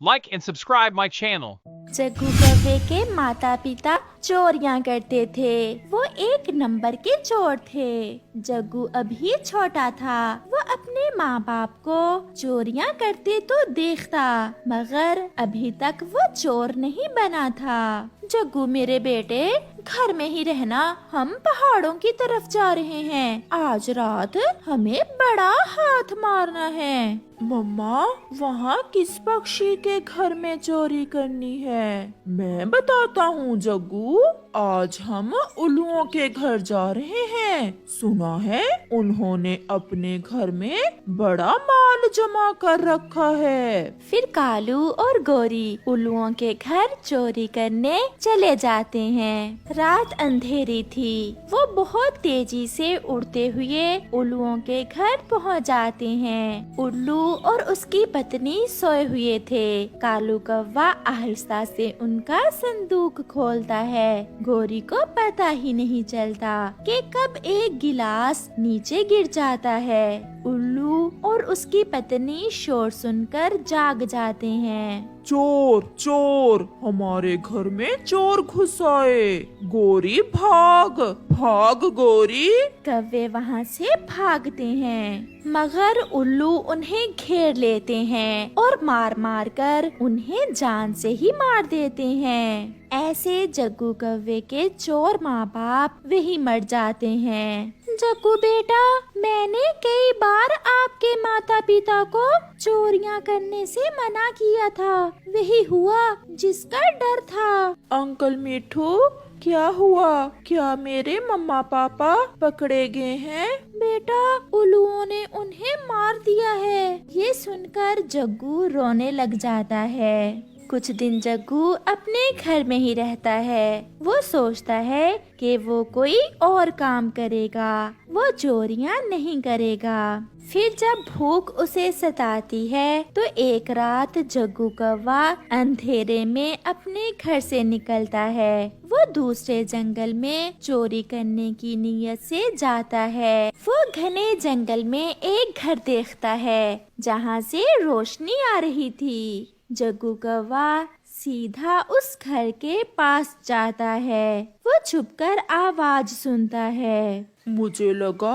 like and subscribe my channel. Jaggu कौवे के माता पिता चोरियां करते थे। वो एक नंबर के चोर थे। जग्गू अभी छोटा था। वो अपने माँ बाप को चोरियां करते तो देखता, मगर अभी तक वो चोर नहीं बना था। जग्गू मेरे बेटे, घर में ही रहना, हम पहाड़ों की तरफ जा रहे हैं। आज रात हमें बड़ा हाथ मारना है। मम्मा, वहाँ किस पक्षी के घर में चोरी करनी है? मैं बताता हूँ जग्गू, आज हम उल्लुओं के घर जा रहे हैं। सुना है उन्होंने अपने घर में बड़ा माल जमा कर रखा है। फिर कालू और गोरी उल्लुओं के घर चोरी करने चले जाते हैं। रात अंधेरी थी। वो बहुत तेजी से उड़ते हुए उल्लुओं के घर पहुंच जाते हैं। उल्लू और उसकी पत्नी सोए हुए थे। कालू कौवा आहिस्ता से उनका संदूक खोलता है। गोरी को पता ही नहीं चलता कि कब एक गिलास नीचे गिर जाता है। उल्लू और उसकी पत्नी शोर सुनकर जाग जाते हैं। चोर चोर, हमारे घर में चोर घुस आए। गोरी भाग भाग गोरी। कौवे वहाँ से भागते हैं, मगर उल्लू उन्हें घेर लेते हैं और मार मार कर उन्हें जान से ही मार देते हैं। ऐसे जग्गू कौवे के चोर माँ बाप वही मर जाते हैं। जग्गू बेटा, मैंने कई बार आपके माता पिता को चोरियां करने से मना किया था। वही हुआ जिसका डर था। अंकल मिठू, क्या हुआ? क्या मेरे मम्मा पापा पकड़े गए हैं? बेटा, उल्लुओं ने उन्हें मार दिया है। ये सुनकर जग्गू रोने लग जाता है। कुछ दिन जग्गू अपने घर में ही रहता है। वो सोचता है कि वो कोई और काम करेगा, वो चोरियां नहीं करेगा। फिर जब भूख उसे सताती है तो एक रात जग्गू कौवा अंधेरे में अपने घर से निकलता है। वो दूसरे जंगल में चोरी करने की नीयत से जाता है। वो घने जंगल में एक घर देखता है जहाँ से रोशनी आ रही थी। जग्गू कौवा सीधा उस घर के पास जाता है। वो छुपकर आवाज सुनता है। मुझे लगा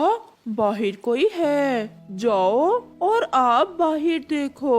बाहर कोई है। जाओ और आप बाहर देखो।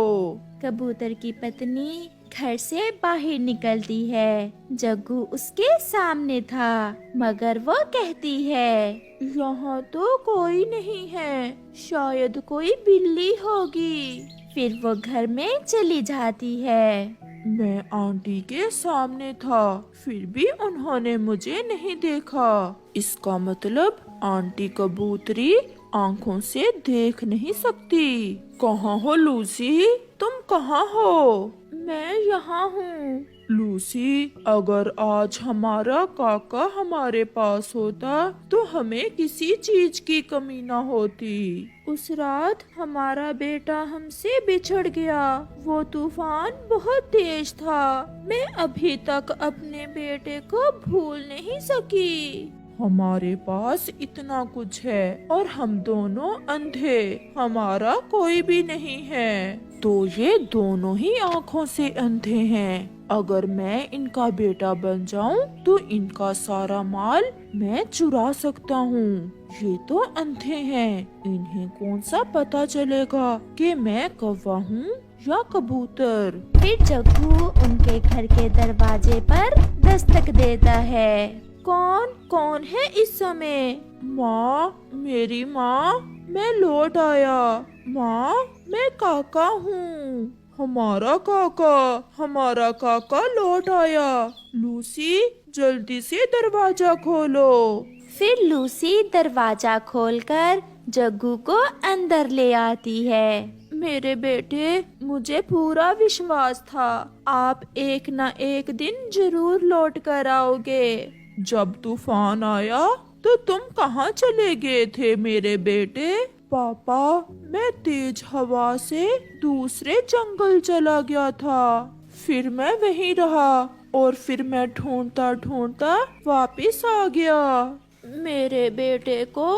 कबूतर की पत्नी घर से बाहर निकलती है। जग्गू उसके सामने था, मगर वो कहती है, यहाँ तो कोई नहीं है, शायद कोई बिल्ली होगी। फिर वो घर में चली जाती है। मैं आंटी के सामने था, फिर भी उन्होंने मुझे नहीं देखा। इसका मतलब आंटी कबूतरी आंखों से देख नहीं सकती। कहाँ हो लूसी? तुम कहाँ हो? मैं यहाँ हूँ। लूसी, अगर आज हमारा काका हमारे पास होता तो हमें किसी चीज की कमी ना होती। उस रात हमारा बेटा हमसे बिछड़ गया। वो तूफान बहुत तेज था। मैं अभी तक अपने बेटे को भूल नहीं सकी। हमारे पास इतना कुछ है और हम दोनों अंधे, हमारा कोई भी नहीं है। तो ये दोनों ही आँखों से अंधे हैं। अगर मैं इनका बेटा बन जाऊं तो इनका सारा माल मैं चुरा सकता हूँ। ये तो अंधे हैं, इन्हें कौन सा पता चलेगा कि मैं कौवा हूँ या कबूतर। फिर जग्गू उनके घर के दरवाजे पर दस्तक देता है। कौन कौन है इस समय? माँ, मेरी माँ, मैं लौट आया। माँ, मैं काका हूँ। हमारा काका लौट आया। लूसी, जल्दी से दरवाजा खोलो। फिर लूसी दरवाजा खोलकर जग्गू को अंदर ले आती है। मेरे बेटे, मुझे पूरा विश्वास था आप एक न एक दिन जरूर लौट कर आओगे। जब तूफान आया तो तुम कहाँ चले गए थे मेरे बेटे? पापा, मैं तेज हवा से दूसरे जंगल चला गया था। फिर मैं वहीं रहा और फिर मैं ढूंढता ढूंढता वापस आ गया। मेरे बेटे को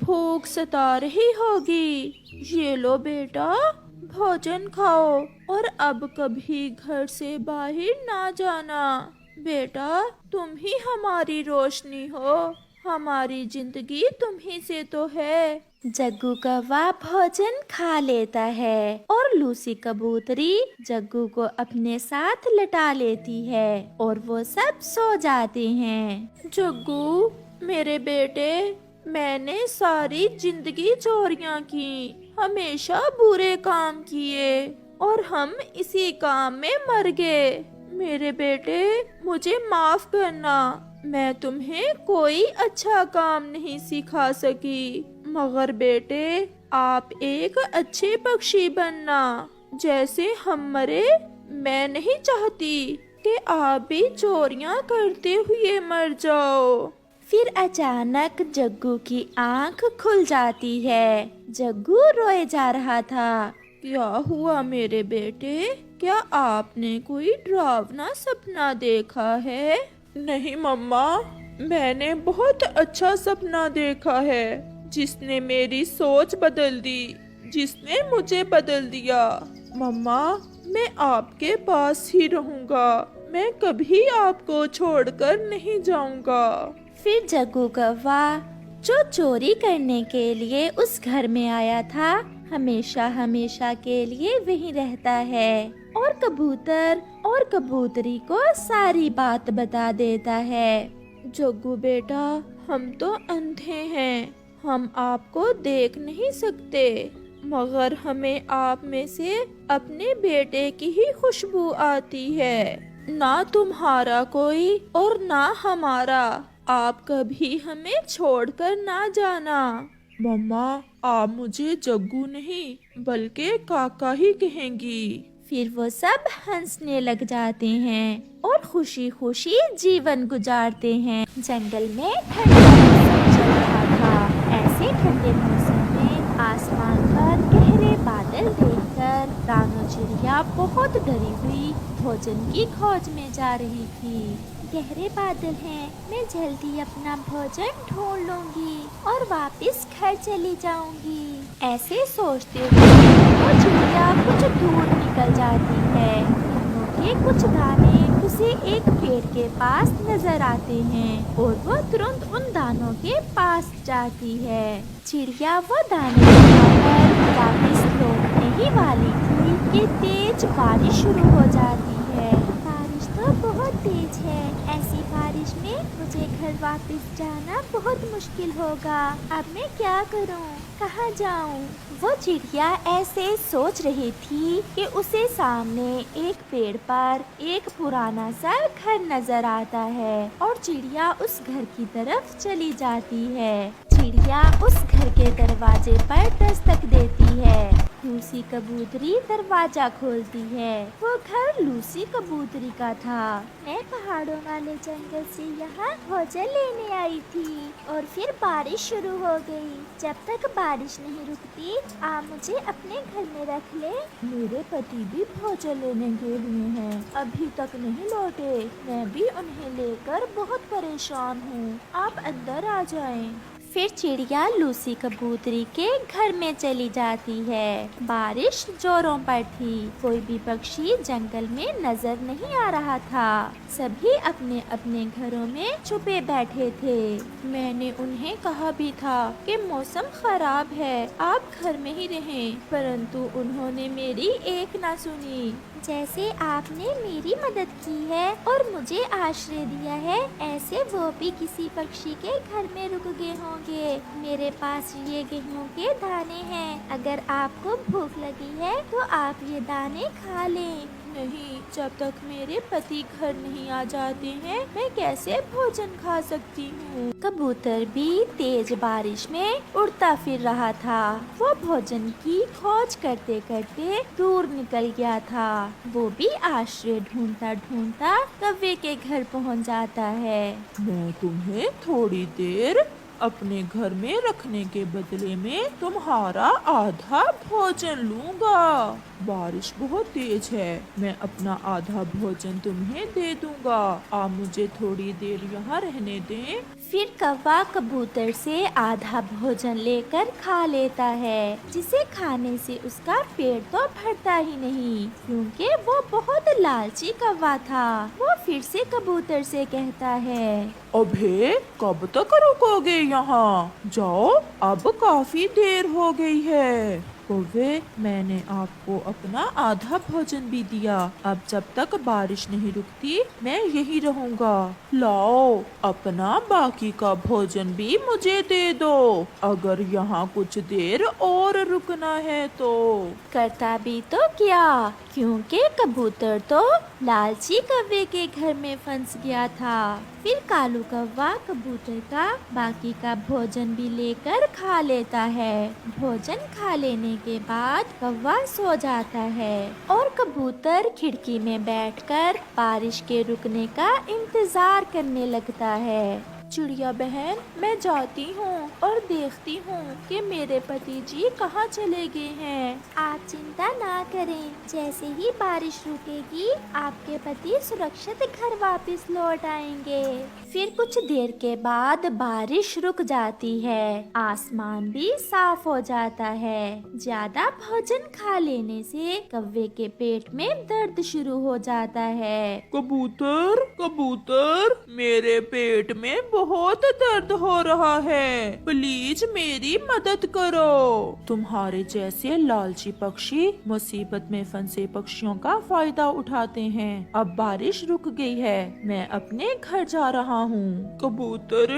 भूख सता रही होगी। ये लो बेटा, भोजन खाओ और अब कभी घर से बाहर ना जाना। बेटा, तुम ही हमारी रोशनी हो, हमारी जिंदगी तुम ही से तो है। जग्गू कौवा भोजन खा लेता है और लूसी कबूतरी जग्गू को अपने साथ लटा लेती है और वो सब सो जाते हैं। जग्गू, मेरे बेटे, मैंने सारी जिंदगी चोरियां की, हमेशा बुरे काम किए और हम इसी काम में मर गए। मेरे बेटे, मुझे माफ करना, मैं तुम्हें कोई अच्छा काम नहीं सिखा सकी। मगर बेटे, आप एक अच्छे पक्षी बनना, जैसे हम मरे। मैं नहीं चाहती कि आप भी चोरियां करते हुए मर जाओ। फिर अचानक जग्गू की आंख खुल जाती है। जग्गू रोए जा रहा था। क्या हुआ मेरे बेटे? क्या आपने कोई डरावना सपना देखा है? नहीं मम्मा, मैंने बहुत अच्छा सपना देखा है, जिसने मेरी सोच बदल दी, जिसने मुझे बदल दिया। मम्मा, मैं आपके पास ही रहूंगा, मैं कभी आपको छोड़कर नहीं जाऊंगा। फिर जग्गू कौवा जो चोरी करने के लिए उस घर में आया था, हमेशा हमेशा के लिए वहीं रहता है और कबूतर और कबूतरी को सारी बात बता देता है। जग्गू बेटा, हम तो अंधे हैं, हम आपको देख नहीं सकते, मगर हमें आप में से अपने बेटे की ही खुशबू आती है। ना तुम्हारा कोई और ना हमारा। आप कभी हमें छोड़कर ना जाना। मम्मा, आप मुझे जग्गू नहीं बल्कि काका ही कहेंगी। फिर वो सब हंसने लग जाते हैं और खुशी खुशी जीवन गुजारते हैं। जंगल में ठंडा मौसम चल रहा था। ऐसे ठंडे मौसम में आसमान पर गहरे बादल देखकर रानो चिड़िया बहुत डरी हुई भोजन की खोज में जा रही थी। गहरे बादल हैं, मैं जल्दी अपना भोजन ढूंढ लूंगी और वापस घर चली जाऊंगी। ऐसे सोचते हुए वो चिड़िया कुछ दूर निकल जाती है। दानों के कुछ दाने उसे एक पेड़ के पास नजर आते हैं और वो तुरंत उन दानों के पास जाती है। चिड़िया वो दाने उठाकर वापस लौटने ही वाली थी कि तेज बारिश शुरू हो जाती है। बारिश तो बहुत तेज है। ऐसी बारिश में मुझे घर वापस जाना बहुत मुश्किल होगा। अब मैं क्या करूं? कहाँ जाऊं? वो चिड़िया ऐसे सोच रही थी कि उसे सामने एक पेड़ पर एक पुराना सा घर नजर आता है और चिड़िया उस घर की तरफ चली जाती है। चिड़िया उस घर के दरवाजे पर दस्तक देती है। लूसी कबूतरी दरवाजा खोलती है। वो घर लूसी कबूतरी का था। मैं पहाड़ों वाले जंगल से यहाँ भोजन लेने आई थी और फिर बारिश शुरू हो गई। जब तक बारिश नहीं रुकती, आप मुझे अपने घर में रख ले। मेरे पति भी भोजन लेने गए हुए हैं, अभी तक नहीं लौटे। मैं भी उन्हें लेकर बहुत परेशान हूँ, आप अंदर आ जाएं। फिर चिड़िया लूसी कबूतरी के घर में चली जाती है। बारिश जोरों पर थी। कोई भी पक्षी जंगल में नजर नहीं आ रहा था। सभी अपने अपने घरों में छुपे बैठे थे। मैंने उन्हें कहा भी था कि मौसम खराब है, आप घर में ही रहें, परंतु उन्होंने मेरी एक ना सुनी। जैसे आपने मेरी मदद की है और मुझे आश्रय दिया है, ऐसे वो भी किसी पक्षी के घर में रुक गए होंगे। मेरे पास ये गेहूं के दाने हैं, अगर आपको भूख लगी है तो आप ये दाने खा लें। नहीं, जब तक मेरे पति घर नहीं आ जाते हैं, मैं कैसे भोजन खा सकती हूँ। कबूतर भी तेज बारिश में उड़ता फिर रहा था। वो भोजन की खोज करते करते दूर निकल गया था। वो भी आश्रय ढूंढता ढूंढता कौवे के घर पहुँच जाता है। मैं तुम्हें थोड़ी देर अपने घर में रखने के बदले में तुम्हारा आधा भोजन लूंगा। बारिश बहुत तेज है, मैं अपना आधा भोजन तुम्हें दे दूंगा। आप मुझे थोड़ी देर यहाँ रहने दें। फिर कौवा कबूतर से आधा भोजन लेकर खा लेता है, जिसे खाने से उसका पेट तो भरता ही नहीं, क्योंकि वो बहुत लालची कौवा था। वो फिर से कबूतर से कहता है, अबे कब तक रुकोगे यहाँ? जाओ, अब काफी देर हो गई है। कौवे, मैंने आपको अपना आधा भोजन भी दिया। अब जब तक बारिश नहीं रुकती मैं यही रहूंगा। लाओ, अपना बाकी का भोजन भी मुझे दे दो, अगर यहाँ कुछ देर और रुकना है तो। करता भी तो क्या, क्योंकि कबूतर तो लालची कौवे के घर में फंस गया था। फिर कालू कौवा कबूतर का बाकी का भोजन भी लेकर खा लेता है। भोजन खा लेने के बाद कौवा सो जाता है और कबूतर खिड़की में बैठकर बारिश के रुकने का इंतजार करने लगता है। चिड़िया बहन, मैं जाती हूँ और देखती हूँ कि मेरे पति जी कहाँ चले गए हैं। आप चिंता ना करें, जैसे ही बारिश रुकेगी आपके पति सुरक्षित घर वापस लौट आएंगे। फिर कुछ देर के बाद बारिश रुक जाती है, आसमान भी साफ हो जाता है। ज्यादा भोजन खा लेने से कौवे के पेट में दर्द शुरू हो जाता है। कबूतर, कबूतर, मेरे पेट में बहुत दर्द हो रहा है, प्लीज मेरी मदद करो। तुम्हारे जैसे लालची पक्षी मुसीबत में फंसे पक्षियों का फायदा उठाते हैं। अब बारिश रुक गई है, मैं अपने घर जा रहा हूँ। कबूतर,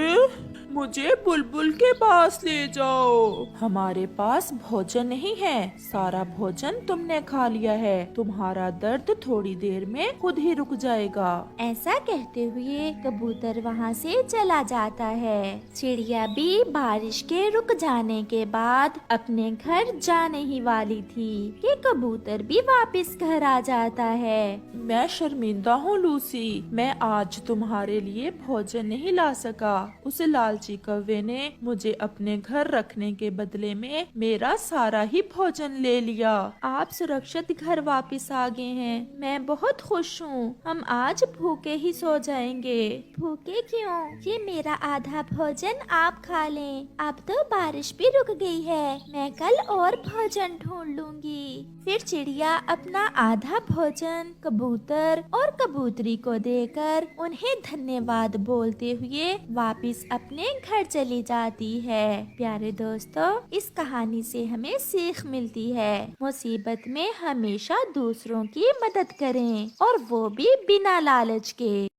मुझे बुलबुल के पास ले जाओ। हमारे पास भोजन नहीं है, सारा भोजन तुमने खा लिया है। तुम्हारा दर्द थोड़ी देर में खुद ही रुक जाएगा। ऐसा कहते हुए कबूतर वहाँ से चला जाता है। चिड़िया भी बारिश के रुक जाने के बाद अपने घर जाने ही वाली थी कि कबूतर भी वापस घर आ जाता है। मैं शर्मिंदा हूँ लूसी, मैं आज तुम्हारे लिए भोजन नहीं ला सका। उस लालची कौवे ने मुझे अपने घर रखने के बदले में मेरा सारा ही भोजन ले लिया। आप सुरक्षित घर वापस आ गए हैं, मैं बहुत खुश हूँ। हम आज भूखे ही सो जाएंगे। भूखे क्यों? ये मेरा आधा भोजन आप खा लें। अब तो बारिश भी रुक गई है, मैं कल और भोजन ढूंढ लूंगी। फिर चिड़िया अपना आधा भोजन कबूतर और कबूतरी को देकर उन्हें धन्यवाद बोलते हुए वापस अपने घर चली जाती है। प्यारे दोस्तों, इस कहानी से हमें सीख मिलती है, मुसीबत में हमेशा दूसरों की मदद करें और वो भी बिना लालच के।